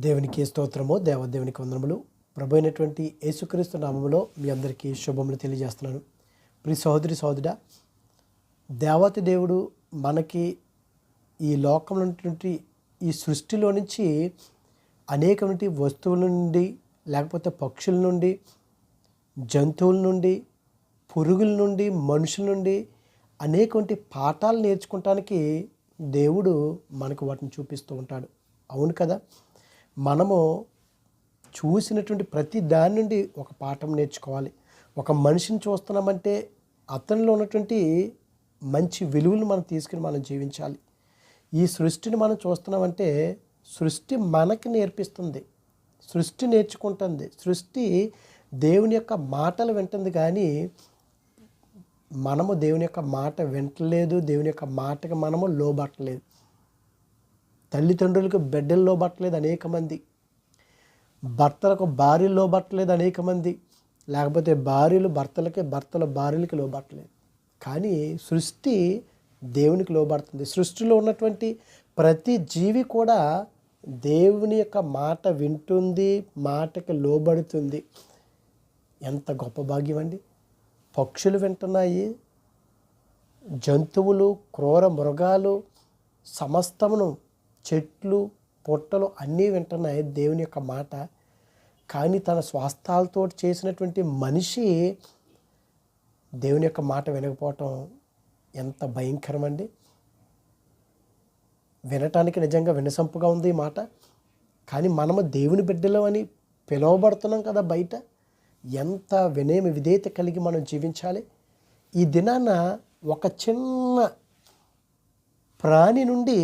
దేవునికి స్తోత్రము, దేవదేవునికి వందనములు. ప్రభు అయినటువంటి యేసుక్రీస్తు నామములో మీ అందరికీ శుభములు తెలియజేస్తున్నాను. ప్రియ సహోదరి సహోదరుడా, దేవాతి దేవుడు మనకి ఈ లోకంలో ఉన్నటువంటి ఈ సృష్టిలో నుంచి అనేకమైన వస్తువుల నుండి, లేకపోతే పక్షుల నుండి, జంతువుల నుండి, పురుగుల నుండి, మనుషుల నుండి అనేకమైన పాఠాలు నేర్చుకోవటానికి దేవుడు మనకు వాటిని చూపిస్తూ ఉంటాడు. అవును కదా. మనము చూసినటువంటి ప్రతి దాని నుండి ఒక పాఠం నేర్చుకోవాలి. ఒక మనిషిని చూస్తున్నామంటే అతనిలో ఉన్నటువంటి మంచి విలువలు మనం తీసుకుని మనం జీవించాలి. ఈ సృష్టిని మనం చూస్తున్నామంటే సృష్టి మనకి నేర్పిస్తుంది, సృష్టి నేర్చుకుంటుంది. సృష్టి దేవుని యొక్క మాటలు వింటుంది, కానీ మనము దేవుని యొక్క మాట వింటలేదు, దేవుని యొక్క మాటకి మనము లోబట్టలేదు. తల్లిదండ్రులకు బిడ్డలు లోబట్టలేదు అనేక మంది, భర్తలకు భార్యలు లోబట్టలేదు అనేక మంది, లేకపోతే భార్యలు భర్తలకి, భర్తల భార్యలకి లోబట్టలేదు. కానీ సృష్టి దేవునికి లోబడుతుంది. సృష్టిలో ఉన్నటువంటి ప్రతి జీవి కూడా దేవుని యొక్క మాట వింటుంది, మాటకి లోబడుతుంది. ఎంత గొప్ప భాగ్యం అండి. పక్షులు వింటున్నాయి, జంతువులు, క్రూర మృగాలు, సమస్తమును, చెట్లు పుట్టలు అన్నీ వింటున్నాయి దేవుని యొక్క మాట. కానీ తన స్వాస్థాలతో చేసినటువంటి మనిషి దేవుని యొక్క మాట వినకపోవటం ఎంత భయంకరమండి. వినటానికి నిజంగా వినసంపుగా ఉంది ఈ మాట, కానీ మనము దేవుని బిడ్డలు అని పిలువబడుతున్నాం కదా బయట. ఎంత విధేయత కలిగి మనం జీవించాలి. ఈ దినాన ఒక చిన్న ప్రాణి నుండి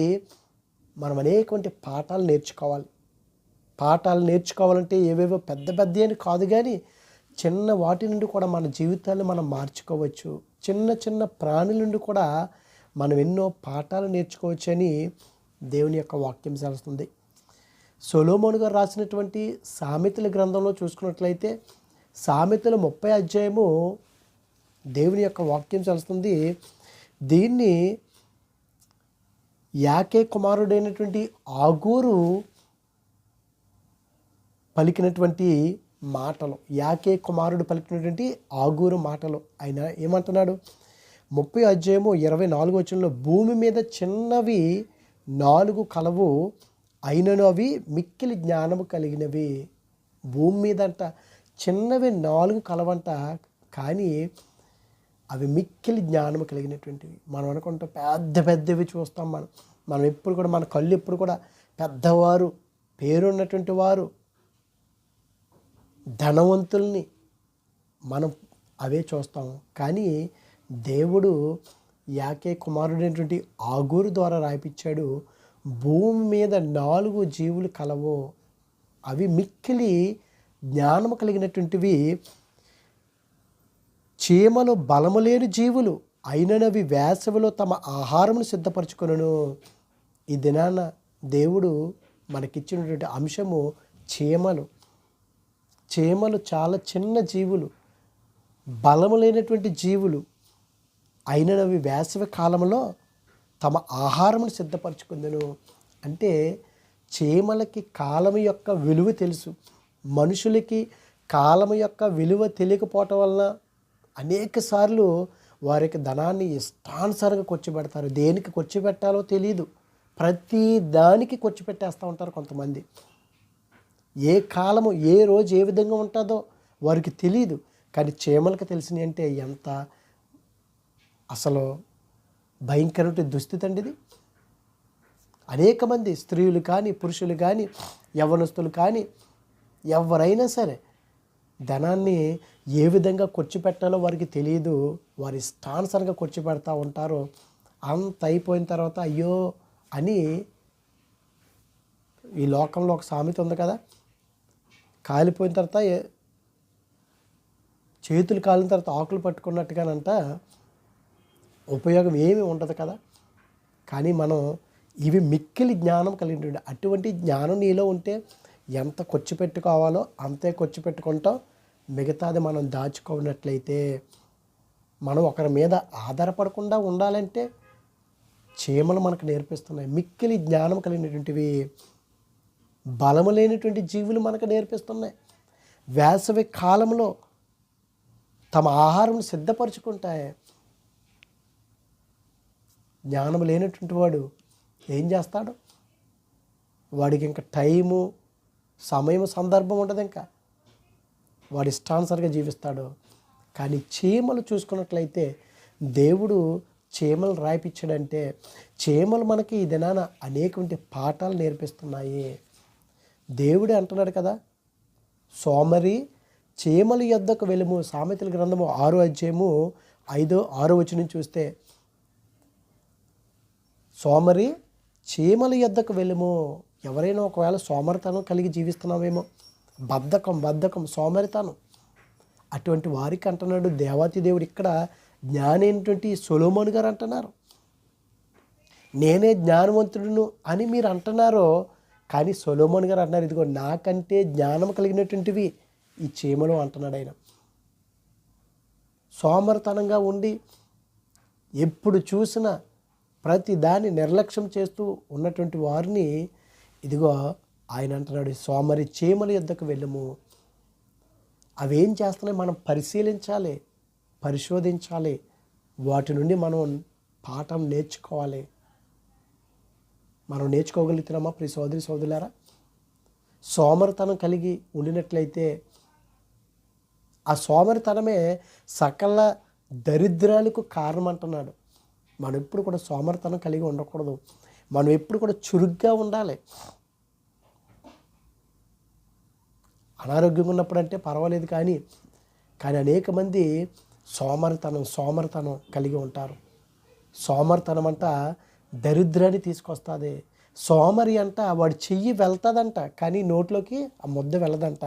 మనం అనేకమంది పాఠాలు నేర్చుకోవాలి. పాఠాలు నేర్చుకోవాలంటే ఏవేవో పెద్ద పెద్ద అని కాదు, కానీ చిన్న వాటి నుండి కూడా మన జీవితాన్ని మనం మార్చుకోవచ్చు. చిన్న చిన్న ప్రాణుల నుండి కూడా మనం ఎన్నో పాఠాలు నేర్చుకోవచ్చు అని దేవుని యొక్క వాక్యం సెలవుస్తుంది. సొలొమోను గారు రాసినటువంటి సామెతల గ్రంథంలో చూసుకున్నట్లయితే సామెతల 30వ అధ్యాయము దేవుని యొక్క వాక్యం సెలవుస్తుంది. దీన్ని యాకే కుమారుడైనటువంటి ఆగూరు పలికినటువంటి మాటలు, యాకే కుమారుడు పలికినటువంటి ఆగూరు మాటలు. ఆయన ఏమంటున్నాడు? 30వ అధ్యాయము 24వ వచనంలో, భూమి మీద చిన్నవి 4 కలవు, అయినను అవి మిక్కిలి జ్ఞానము కలిగినవి. భూమి మీద అంట చిన్నవి 4 కలవంట, కానీ అవి మిక్కిలి జ్ఞానము కలిగినటువంటివి. మనం అనుకుంటాం పెద్ద పెద్దవి చూస్తాం. మనం ఎప్పుడు కూడా మన కళ్ళు ఎప్పుడు కూడా పెద్దవారు, పేరున్నటువంటి వారు, ధనవంతుల్ని మనం అవే చూస్తాం. కానీ దేవుడు యాకే కుమారుడైనటువంటి ఆగూరు ద్వారా రాయిపించాడు, భూమి మీద 4 జీవులు కలవు, అవి మిక్కిలి జ్ఞానము కలిగినటువంటివి. చీమలు బలము లేని జీవులు, అయినవి వేసవిలో తమ ఆహారమును సిద్ధపరచుకొనును. ఈ దినాన దేవుడు మనకిచ్చినటువంటి అంశము చీమలు. చీమలు చాలా చిన్న జీవులు, బలము లేనటువంటి జీవులు, అయినవి వేసవి కాలంలో తమ ఆహారమును సిద్ధపరచుకుందును. అంటే చీమలకి కాలం యొక్క విలువ తెలుసు. మనుషులకి కాలం యొక్క విలువ తెలియకపోవటం వలన అనేక సార్లు వారికి ధనాన్ని ఇష్టానుసారంగా ఖర్చు పెడతారు. దేనికి ఖర్చు పెట్టాలో తెలియదు, ప్రతి దానికి ఖర్చు పెట్టేస్తూ ఉంటారు కొంతమంది. ఏ కాలము, ఏ రోజు ఏ విధంగా ఉంటుందో వారికి తెలియదు. కానీ చీమలకు తెలిసినవి అంటే ఎంత అసలు భయంకరమైన దుస్థితి అండి ఇది. అనేక మంది స్త్రీలు కానీ, పురుషులు కానీ, యవ్వనస్తులు కానీ, ఎవరైనా సరే ధనాన్ని ఏ విధంగా ఖర్చు పెట్టాలో వారికి తెలియదు. వారి ఇష్టానుసారంగా ఖర్చు పెడతా ఉంటారు. అంత అయిపోయిన తర్వాత అయ్యో అని, ఈ లోకంలో ఒక సామెత ఉంది కదా, కాలిపోయిన తర్వాత చేతులు కాలిన తర్వాత ఆకులు పట్టుకున్నట్టుగానంట ఉపయోగం ఏమీ ఉండదు కదా. కానీ మనం ఇవి మిక్కిలి జ్ఞానం కలిగినటువంటి అటువంటి జ్ఞానం నీలో ఉంటే ఎంత ఖర్చు పెట్టుకోవాలో అంతే ఖర్చు పెట్టుకుంటాం. మిగతాది మనం దాచుకున్నట్లయితే, మనం ఒకరి మీద ఆధారపడకుండా ఉండాలంటే చీమలు మనకు నేర్పిస్తున్నాయి. మిక్కిలి జ్ఞానం కలిగినటువంటివి బలము లేనటువంటి జీవులు మనకు నేర్పిస్తున్నాయి. వేసవి కాలంలో తమ ఆహారం సిద్ధపరచుకుంటాయి. జ్ఞానం లేనటువంటి వాడు ఏం చేస్తాడు? వాడికి ఇంకా టైము, సమయం, సందర్భం ఉండదు. ఇంకా వాడి ఇష్టానుసారంగా జీవిస్తాడు. కానీ చీమలు చూసుకున్నట్లయితే దేవుడు చీమలు రాయిపించాడంటే చీమలు మనకి ఈ దినాన అనేకమంది పాఠాలు నేర్పిస్తున్నాయి. దేవుడే అంటున్నాడు కదా, సోమరి చీమల యొద్దకు వెళ్ళము. సామెతల గ్రంథము 6వ అధ్యాయము 5-6 వచనం చూస్తే, సోమరి చీమల యొద్దకు వెళ్ళము. ఎవరైనా ఒకవేళ సోమరితనం కలిగి జీవిస్తున్నామేమో, బద్ధకం సోమరితనం, అటువంటి వారికి అంటున్నాడు దేవాతి దేవుడు. ఇక్కడ జ్ఞాని అయినటువంటి సొలొమోను గారు అంటున్నారు, నేనే జ్ఞానవంతుడును అని మీరు అంటున్నారో, కానీ సొలొమోను గారు అంటున్నారు, ఇదిగో నాకంటే జ్ఞానం కలిగినటువంటివి ఈ చీమలు అంటున్నాడు ఆయన. సోమరితనంగా ఉండి ఎప్పుడు చూసినా ప్రతి దాన్ని నిర్లక్ష్యం చేస్తూ ఉన్నటువంటి వారిని ఇదిగో ఆయన అంటున్నాడు, సోమరి చీమల యొద్దకు వెళ్ళము. అవేం చేస్తున్నాయి మనం పరిశీలించాలి, పరిశోధించాలి. వాటి నుండి మనం పాఠం నేర్చుకోవాలి. మనం నేర్చుకోగలుగుతున్నామా ప్రియ సోదరి సోదరులారా? సోమరితనం కలిగి ఉండినట్లయితే ఆ సోమరితనమే సకల దరిద్రాలకు కారణం అంటున్నాడు. మనం ఎప్పుడు కూడా సోమరితనం కలిగి ఉండకూడదు. మనం ఎప్పుడు కూడా చురుగ్గా ఉండాలి. అనారోగ్యంగా ఉన్నప్పుడు అంటే పర్వాలేదు, కానీ అనేక మంది సోమరితనం కలిగి ఉంటారు. సోమరితనం అంట దరిద్రాన్ని తీసుకొస్తుంది. సోమరి అంట వాడి చెయ్యి వెళ్తుందంట, కానీ నోట్లోకి ఆ ముద్ద వెళ్ళదంట.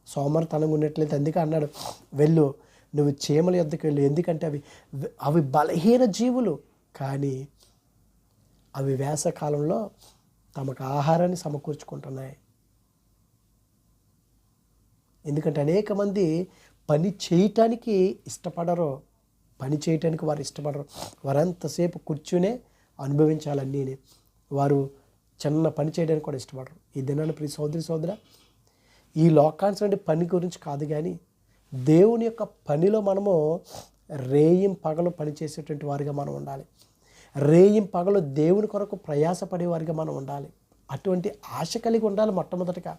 సోమరితనంగా ఉన్నట్లయితే అందుకే అన్నాడు, వెళ్ళు, నువ్వు చీమల యొద్దకు వెళ్ళు. ఎందుకంటే అవి బలహీన జీవులు, కానీ అవి వేసవకాలంలో తమకు ఆహారాన్ని సమకూర్చుకుంటున్నాయి. ఎందుకంటే అనేక మంది పని చేయటానికి ఇష్టపడరు. వారు ఇష్టపడరు. వారంతసేపు కూర్చునే అనుభవించాలన్నీ. వారు చిన్న పని చేయడానికి కూడా ఇష్టపడరు. ఈ దినాన్ని ప్రియ సోదరి సోదర, ఈ లోకానికి పని గురించి కాదు, కానీ దేవుని యొక్క పనిలో మనము రేయిం పగలు పనిచేసేటువంటి వారిగా మనం ఉండాలి. రేయిం పగలు దేవుని కొరకు ప్రయాసపడే వారిగా మనం ఉండాలి. అటువంటి ఆశ కలిగి ఉండాలి మొట్టమొదటిగా.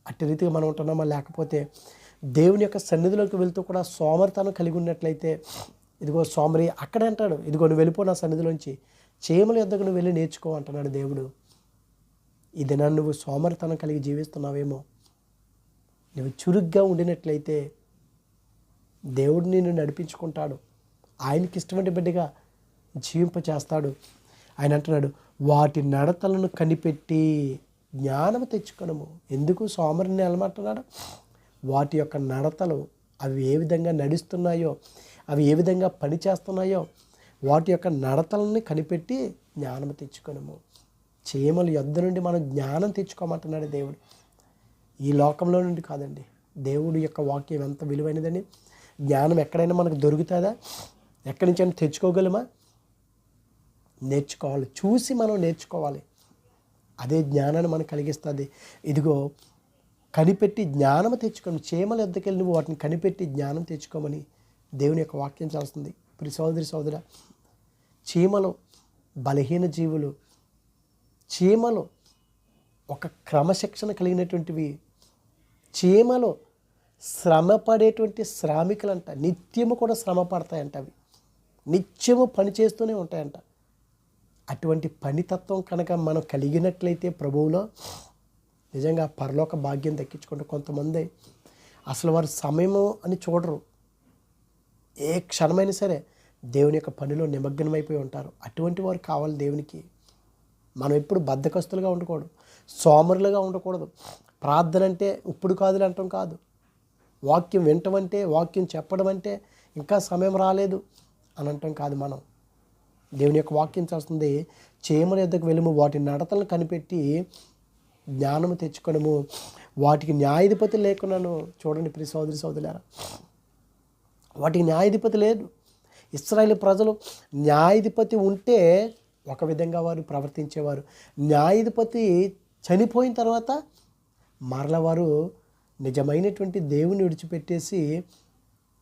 అట్టి రీతిగా మనం ఉంటున్నామా? లేకపోతే దేవుని యొక్క సన్నిధిలోకి వెళ్తూ కూడా సోమరితనం కలిగి ఉన్నట్లయితే, ఇదిగో సోమరి అక్కడే అంటాడు, ఇదిగో నువ్వు వెళ్ళిపో నా సన్నిధిలోంచి, చీమల యొద్దకు నువ్వు వెళ్ళి నేర్చుకో అంటున్నాడు దేవుడు. ఈ దినాన్ని నువ్వు సోమరితనం కలిగి జీవిస్తున్నావేమో. నువ్వు చురుగ్గా ఉండినట్లయితే దేవుడు నిన్ను నడిపించుకుంటాడు. ఆయనకి ఇష్టమైన బిడ్డగా జీవింపచేస్తాడు. ఆయన అంటున్నాడు, వాటి నడతలను కనిపెట్టి జ్ఞానం తెచ్చుకొనము. ఎందుకు సోమరిని వెళ్ళమంటున్నాడు? వాటి యొక్క నడతలు, అవి ఏ విధంగా నడుస్తున్నాయో, అవి ఏ విధంగా పని చేస్తున్నాయో, వాటి యొక్క నడతలని కనిపెట్టి జ్ఞానం తెచ్చుకొనము. చీమల యొద్ద నుండి మనం జ్ఞానం తెచ్చుకోమంటున్నాడు దేవుడు. ఈ లోకంలో నుండి కాదండి. దేవుడి యొక్క వాక్యం ఎంత విలువైనదని. జ్ఞానం ఎక్కడైనా మనకు దొరుకుతుందా? ఎక్కడి నుంచి అయినా తెచ్చుకోగలమా? నేర్చుకోవాలి. చూసి మనం నేర్చుకోవాలి. అదే జ్ఞానాన్ని మనకు కలిగిస్తుంది. ఇదిగో కనిపెట్టి జ్ఞానం తెచ్చుకొని, చీమల యొద్దకు వెళ్ళి నువ్వు వాటిని కనిపెట్టి జ్ఞానం తెచ్చుకోమని దేవుని యొక్క వాక్యం చేస్తుంది. ప్రియ సోదరి సోదర, చీమలు బలహీన జీవులు. చీమలు ఒక క్రమశిక్షణ కలిగినటువంటివి. చీమలు శ్రమ పడేటువంటి శ్రామికులంట. నిత్యము కూడా శ్రమ పడతాయంట. అవి నిత్యము పని చేస్తూనే ఉంటాయంట. అటువంటి పనితత్వం కనుక మనం కలిగినట్లయితే ప్రభువులో నిజంగా పరలోక భాగ్యం దక్కించుకుంటే, కొంతమంది అసలు వారు సమయము అని చూడరు. ఏ క్షణమైనా సరే దేవుని యొక్క పనిలో నిమగ్నమైపోయి ఉంటారు. అటువంటి వారు కావాలి దేవునికి. మనం ఎప్పుడు బద్ధకస్తులుగా ఉండకూడదు, సోమరులుగా ఉండకూడదు. ప్రార్థన అంటే ఇప్పుడు కాదులే అంటాం కాదు. వాక్యం వినటమంటే, వాక్యం చెప్పడం అంటే ఇంకా సమయం రాలేదు అని అంటాం కాదు. మనం దేవుని యొక్క వాక్యం చేస్తుంది, చీమల యొద్దకు వెళ్ళము, వాటి నడతలను కనిపెట్టి జ్ఞానము తెచ్చుకొనము. వాటికి న్యాయాధిపతి లేకున్నాను. చూడండి ప్రియ సోదరి సోదరులారా, వాటికి న్యాయాధిపతి లేదు. ఇశ్రాయేలు ప్రజలు న్యాయాధిపతి ఉంటే ఒక విధంగా వారు ప్రవర్తించేవారు. న్యాయాధిపతి చనిపోయిన తర్వాత మరల వారు నిజమైనటువంటి దేవుని విడిచిపెట్టేసి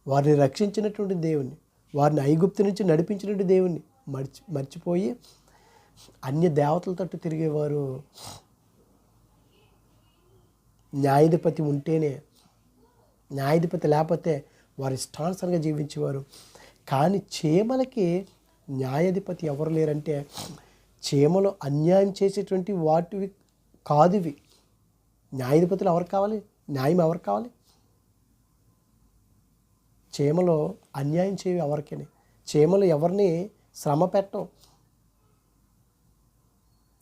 వారిని రక్షించినటువంటి దేవుని, వారిని ఐగుప్తు నుంచి నడిపించినటువంటి దేవుని మర్చిపోయి అన్య దేవతల తట్టు తిరిగేవారు. న్యాయాధిపతి ఉంటేనే, న్యాయాధిపతి లేకపోతే వారి ఇష్టానుసారంగా జీవించేవారు. కానీ చీమలకి న్యాయాధిపతి ఎవరు లేరంటే, చీమలు అన్యాయం చేసేటువంటి వాటివి కాదు ఇవి. న్యాయాధిపతులు ఎవరు కావాలి? న్యాయం ఎవరు కావాలి? చీమలు అన్యాయం చేయవి ఎవరికని. చీమలు ఎవరిని శ్రమ పెట్టవు,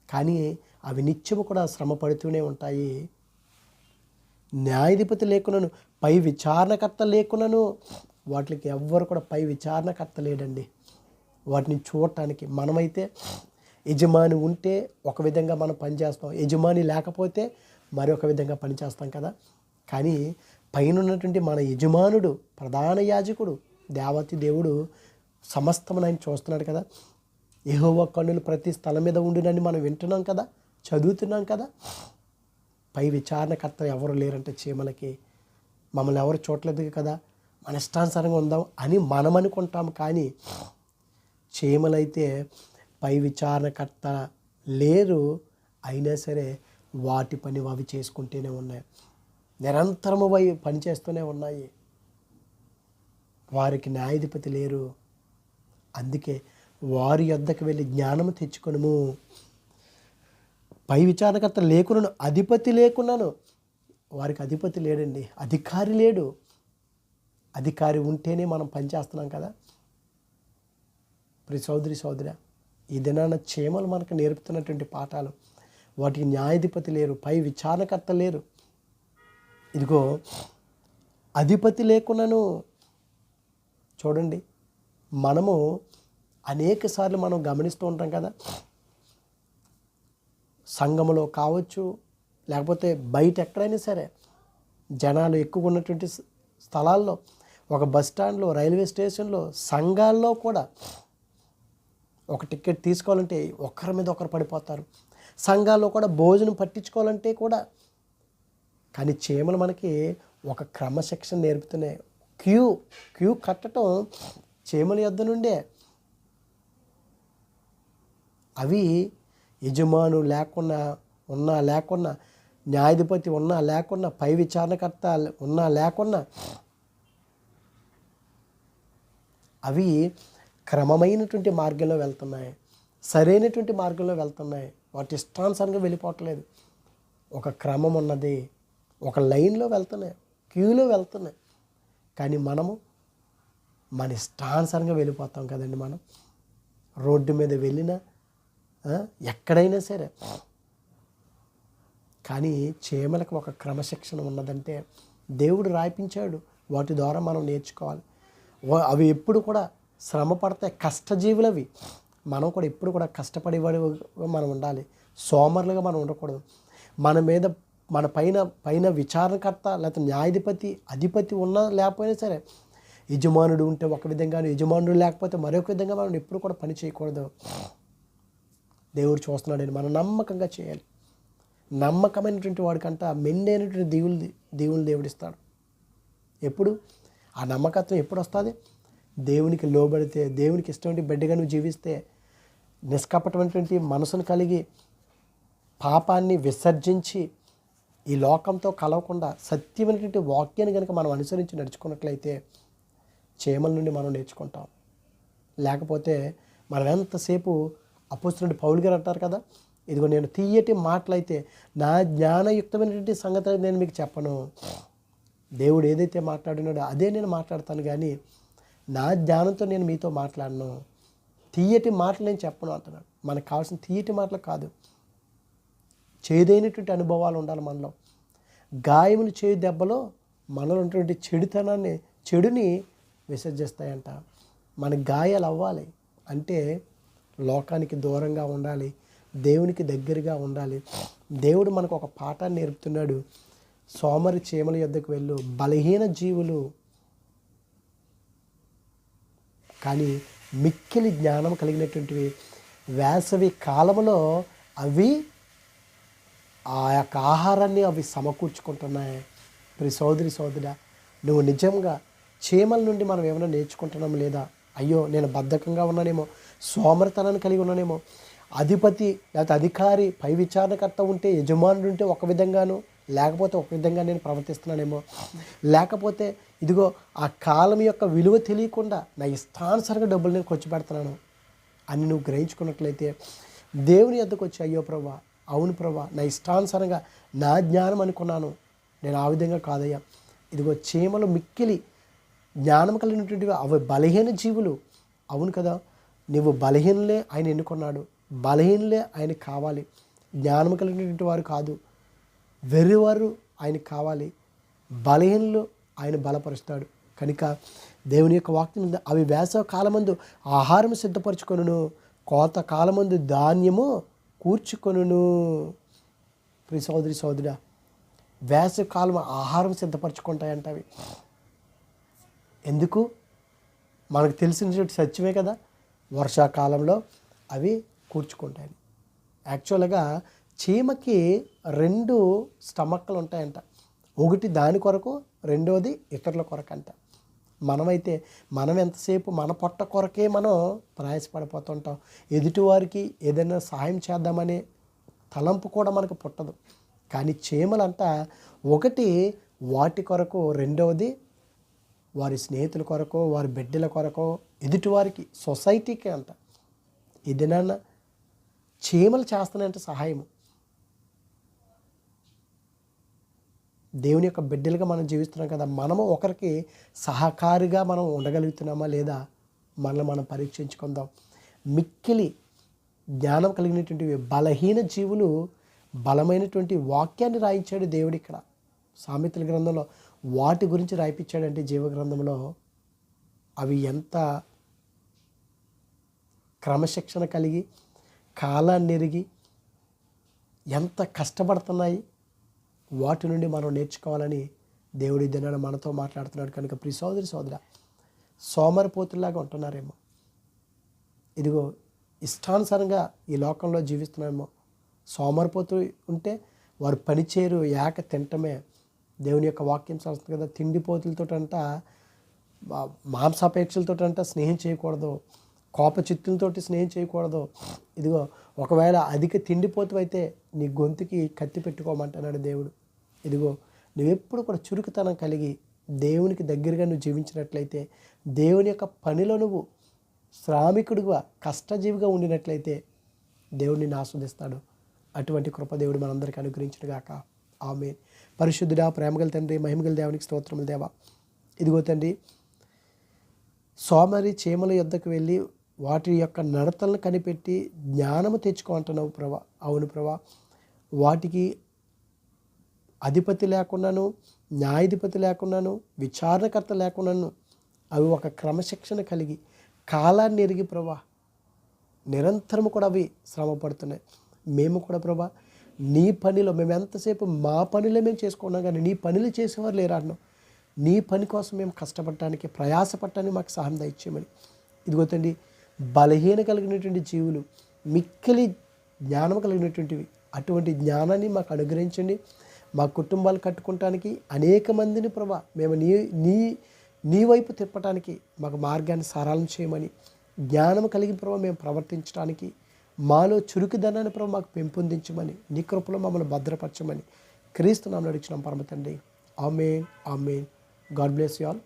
కానీ అవి నిత్యము కూడా శ్రమ పడుతూనే ఉంటాయి. న్యాయాధిపతి లేకున్నాను, పై విచారణకర్త లేకున్నాను, వాటికి ఎవ్వరు కూడా పై విచారణకర్త లేడండి వాటిని చూడటానికి. మనమైతే యజమాని ఉంటే ఒక విధంగా మనం పనిచేస్తాం, యజమాని లేకపోతే మరొక విధంగా పనిచేస్తాం కదా. కానీ పైన ఉన్నటువంటి మన యజమానుడు, ప్రధాన యాజకుడు, దేవాతి దేవుడు సమస్తమును ఆయన చూస్తున్నాడు కదా. యెహోవా కన్నులు ప్రతి స్థలం మీద ఉండునని మనం వింటున్నాం కదా, చదువుతున్నాం కదా. పై విచారణకర్త ఎవరు లేరంటే చీమలకి. మమ్మల్ని ఎవరు చూడలేదు కదా, మన ఇష్టానుసారంగా ఉందాం అని మనం అనుకుంటాం. కానీ చీమలైతే పై విచారణకర్త లేరు, అయినా సరే వాటి పని అవి చేసుకుంటూనే ఉన్నాయి, నిరంతరము పని చేస్తూనే ఉన్నాయి. వారికి న్యాయాధిపతి లేరు. అందుకే వారి యొద్దకు వెళ్ళి జ్ఞానము తెచ్చుకొనుము. పై విచారణకర్త లేకున్నాను, అధిపతి లేకున్నాను. వారికి అధిపతి లేడండి, అధికారి లేడు. అధికారి ఉంటేనే మనం పనిచేస్తున్నాం కదా. ప్రియ సోదరి సోదరా, ఈ దినాన చీమలు మనకు నేర్పుతున్నటువంటి పాఠాలు. వాటికి న్యాయాధిపతి లేరు, పై విచారణకర్త లేరు. ఇదిగో అధిపతి లేకున్నాను. చూడండి, మనము అనేక సార్లు మనం గమనిస్తూ ఉంటాం కదా, సంఘములో కావచ్చు, లేకపోతే బయట ఎక్కడైనా సరే జనాలు ఎక్కువ ఉన్నటువంటి స్థలాల్లో, ఒక బస్ స్టాండ్లో, రైల్వే స్టేషన్లో, సంఘాల్లో కూడా ఒక టికెట్ తీసుకోవాలంటే ఒకరి మీద ఒకరు పడిపోతారు. సంఘాల్లో కూడా భోజనం పట్టించుకోవాలంటే కూడా. కానీ చీమలు మనకి ఒక క్రమశిక్షణ నేర్పుతున్నాయి. క్యూ కట్టడం చీమల యొద్ద నుండే. అవి యజమాను లేకున్నా, ఉన్నా లేకున్నా, న్యాయాధిపతి ఉన్నా లేకున్నా, పై విచారణకర్త ఉన్నా లేకున్నా, అవి క్రమమైనటువంటి మార్గంలో వెళ్తున్నాయి, సరైనటువంటి మార్గంలో వెళ్తున్నాయి. వాటి ఇష్టానుసారంగా వెళ్ళిపోవట్లేదు. ఒక క్రమం ఉన్నది, ఒక లైన్లో వెళ్తున్నాయి, క్యూలో వెళ్తున్నాయి. కానీ మనము మన ఇష్టానుసారంగా వెళ్ళిపోతాం కదండి. మనం రోడ్డు మీద వెళ్ళినా, ఎక్కడైనా సరే. కానీ చీమలకు ఒక క్రమశిక్షణ ఉన్నదంటే దేవుడు రాయిపించాడు. వాటి ద్వారా మనం నేర్చుకోవాలి. అవి ఎప్పుడు కూడా శ్రమ పడతాయి, కష్టజీవులు అవి. మనం కూడా ఎప్పుడు కూడా కష్టపడేవాడు మనం ఉండాలి, సోమరులుగా మనం ఉండకూడదు. మన మీద, మన పైన విచారణకర్త లేకపోతే న్యాయాధిపతి, అధిపతి ఉన్నా లేకపోయినా సరే, యజమానుడు ఉంటే ఒక విధంగా, యజమానుడు లేకపోతే మరొక విధంగా మనం ఎప్పుడు కూడా పని చేయకూడదు. దేవుడు చూస్తున్నాడని మనం నమ్మకంగా చేయాలి. నమ్మకమైనటువంటి వాడికంట మెండైనటువంటి దీవులు దేవుడిస్తాడు. ఎప్పుడు ఆ నమ్మకత్వం ఎప్పుడు వస్తుంది? దేవునికి లోబడితే, దేవునికి ఇష్టమైన బిడ్డగా నువ్వు జీవిస్తే, నిష్కపటమైనటువంటి మనసును కలిగి పాపాన్ని విసర్జించి ఈ లోకంతో కలవకుండా సత్యమైనటువంటి వాక్యాన్ని కనుక మనం అనుసరించి నడుచుకున్నట్లయితే చీమల నుండి మనం నేర్చుకుంటాం. లేకపోతే మనం ఎంతసేపు అపోస్తలుడు పౌలు గారు అంటారు కదా, ఇదిగో నేను తీయటి మాటలైతే, నా జ్ఞానయుక్తమైనటువంటి సంగతి నేను మీకు చెప్పను. దేవుడు ఏదైతే మాట్లాడినాడో అదే నేను మాట్లాడతాను, కానీ నా జ్ఞానంతో నేను మీతో మాట్లాడను. తీయటి మాటలు నేను చెప్పను అంటున్నాడు. మనకు కావాల్సిన తీయటి మాటలు కాదు, చేదైనటువంటి అనుభవాలు ఉండాలి మనలో. గాయములు చేయి దెబ్బలో మనలో ఉన్నటువంటి చెడుని విసర్జిస్తాయంట. మన గాయాలు అవ్వాలి అంటే లోకానికి దూరంగా ఉండాలి, దేవునికి దగ్గరగా ఉండాలి. దేవుడు మనకు ఒక పాఠాన్ని నేర్పుతున్నాడు. సోమరి చీమల యొద్దకు వెళ్ళు, బలహీన జీవులు కానీ మిక్కిలి జ్ఞానం కలిగినటువంటివి, వేసవి కాలంలో అవి ఆ యొక్క ఆహారాన్ని అవి సమకూర్చుకుంటున్నాయి. సోదరి సోదరా, నువ్వు నిజంగా చీమల నుండి మనం ఏమైనా నేర్చుకుంటున్నాం లేదా? అయ్యో, నేను బద్ధకంగా ఉన్నానేమో, సోమరితనాన్ని కలిగి ఉన్నానేమో, అధిపతి లేకపోతే అధికారి పై విచారణకర్త ఉంటే, యజమానుడు ఉంటే ఒక విధంగాను, లేకపోతే ఒక విధంగా నేను ప్రవర్తిస్తున్నానేమో, లేకపోతే ఇదిగో ఆ కాలం యొక్క విలువ తెలియకుండా నా ఇష్టానుసారంగా డబ్బులు నేను ఖర్చు పెడుతున్నాను అని నువ్వు గ్రహించుకున్నట్లయితే దేవుని యొద్దకు వచ్చి, అయ్యో ప్రభా, అవును ప్రభా, నా ఇష్టానుసారంగా నా జ్ఞానం అనుకున్నాను, నేను ఆ విధంగా కాదయ్యా. ఇదిగో చీమలు మిక్కిలి జ్ఞానం కలిగినటువంటివి అవి బలహీన జీవులు. అవును కదా, నువ్వు బలహీనలే ఆయన ఎన్నుకున్నాడు, బలహీనలే ఆయనకు కావాలి. జ్ఞానం కలిగినటువంటి వారు కాదు, వెర్రివారు ఆయనకు కావాలి, బలహీనలు ఆయన బలపరుస్తాడు. కనుక దేవుని యొక్క వాక్యం ఉంది, అవి వేసవ కాలమందు ఆహారం సిద్ధపరచుకొనును, కోత కాలమందు ధాన్యము కూర్చుకొనును. ప్రియ సోదరి సోదరుడా, వేసవి కాలం ఆహారం సిద్ధపరచుకుంటాయంట అవి. ఎందుకు? మనకు తెలిసినటువంటి సత్యమే కదా, వర్షాకాలంలో అవి కూర్చుకుంటాయి. యాక్చువల్గా చీమకి 2 స్టమక్లు ఉంటాయంట. ఒకటి దాని కొరకు, రెండోది ఇతరుల కొరకు అంట. మనం ఎంతసేపు మన పొట్ట కొరకే మనం ప్రయాసపడిపోతుంటాం. ఎదుటివారికి ఏదైనా సహాయం చేద్దామనే తలంపు కూడా మనకు పుట్టదు. కానీ చీమలంట ఒకటి వాటి కొరకు, రెండవది వారి స్నేహితుల కొరకు, వారి బిడ్డల కొరకు, ఎదుటివారికి, సొసైటీకి అంట. ఇదేనా చీమలు చేస్తున్నాయంటే సహాయము. దేవుని యొక్క బిడ్డలుగా మనం జీవిస్తున్నాం కదా, మనము ఒకరికి సహకారిగా మనం ఉండగలుగుతున్నామా లేదా మనల్ని మనం పరీక్షించుకుందాం. మిక్కిలి జ్ఞానం కలిగినటువంటి బలహీన జీవులు బలమైనటువంటి వాక్యాన్ని రాయించాడు దేవుడు ఇక్కడ సామెతల గ్రంథంలో. వాటి గురించి రాయిపించాడంటే జీవ గ్రంథంలో అవి ఎంత క్రమశిక్షణ కలిగి, కాలాన్ని ఎరిగి, ఎంత కష్టపడుతున్నాయి, వాటి నుండి మనం నేర్చుకోవాలని దేవుడి దినాన మనతో మాట్లాడుతున్నాడు. కనుక ప్రియ సోదరి సోదరా, సోమరిపోతుల్లాగా ఉంటున్నారేమో, ఇదిగో ఇష్టానుసారంగా ఈ లోకంలో జీవిస్తున్నామేమో. సోమరిపోతు ఉంటే వారు పనిచేయరు, ఏక తింటమే. దేవుని యొక్క వాక్యం చేస్తుంది కదా, తిండిపోతులతోటంట, మాంసాపేక్షలతోటంట స్నేహం చేయకూడదు, కోప చిత్తులతోటి స్నేహం చేయకూడదు. ఇదిగో ఒకవేళ అధిక తిండిపోతు అయితే నీ గొంతుకి కత్తి పెట్టుకోమంటున్నాడు దేవుడు. ఇదిగో నువ్వెప్పుడు కూడా చురుకుతనం కలిగి దేవునికి దగ్గరగా నువ్వు జీవించినట్లయితే, దేవుని యొక్క పనిలో నువ్వు శ్రామికుడిగా, కష్టజీవిగా ఉండినట్లయితే దేవుడు నిన్ను ఆస్వాదిస్తాడు. అటువంటి కృప దేవుడు మనందరికీ అనుగ్రహించునుగాక. ఆమేన్. పరిశుద్ధుడా, ప్రేమగల తండ్రి, మహిమగల దేవునికి స్తోత్రములు దేవా. ఇదిగో తండ్రి, సోమరి చీమల యొద్దకు వెళ్ళి వాటి యొక్క నడతలను కనిపెట్టి జ్ఞానము తెచ్చుకుంటున్నావు ప్రభా. అవును ప్రభా, వాటికి అధిపతి లేకున్నాను, న్యాయాధిపతి లేకున్నాను, విచారణకర్త లేకున్నాను, అవి ఒక క్రమశిక్షణ కలిగి, కాలాన్ని ఎరిగి ప్రభా నిరంతరము కూడా అవి శ్రమ పడుతున్నాయి. మేము కూడా ప్రభా నీ పనిలో, మేము ఎంతసేపు మా పనిలో మేము చేసుకున్నాం కానీ నీ పనులు చేసేవారు లేరా అన్నాం. నీ పని కోసం మేము కష్టపడటానికి, ప్రయాసపడటానికి మాకు సహాయం దయచేయమని. ఇదిగో తండ్రి, బలహీన కలిగినటువంటి జీవులు, మిక్కిలి జ్ఞానం కలిగినటువంటివి, అటువంటి జ్ఞానాన్ని మాకు అనుగ్రహించండి. మా కుటుంబాలు కట్టుకోవటానికి అనేక మందిని ప్రభా మేము నీ నీ నీ వైపు తిప్పటానికి మాకు మార్గాన్ని సరళం చేయమని, జ్ఞానం కలిగిన ప్రభావ మేము ప్రవర్తించడానికి, మాలో చురుకుదనాన్ని ప్రభావ మాకు పెంపొందించమని, నీ కృపలో మమ్మల్ని భద్రపరచమని క్రీస్తు నామములో అడిగినాం పరమ తండ్రి. Amen, amen. God bless you all.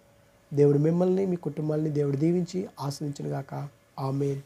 దేవుడు మిమ్మల్ని, మీ కుటుంబాలని దేవుడు దీవించి ఆశీర్వదించును గాక. ఆమేన్.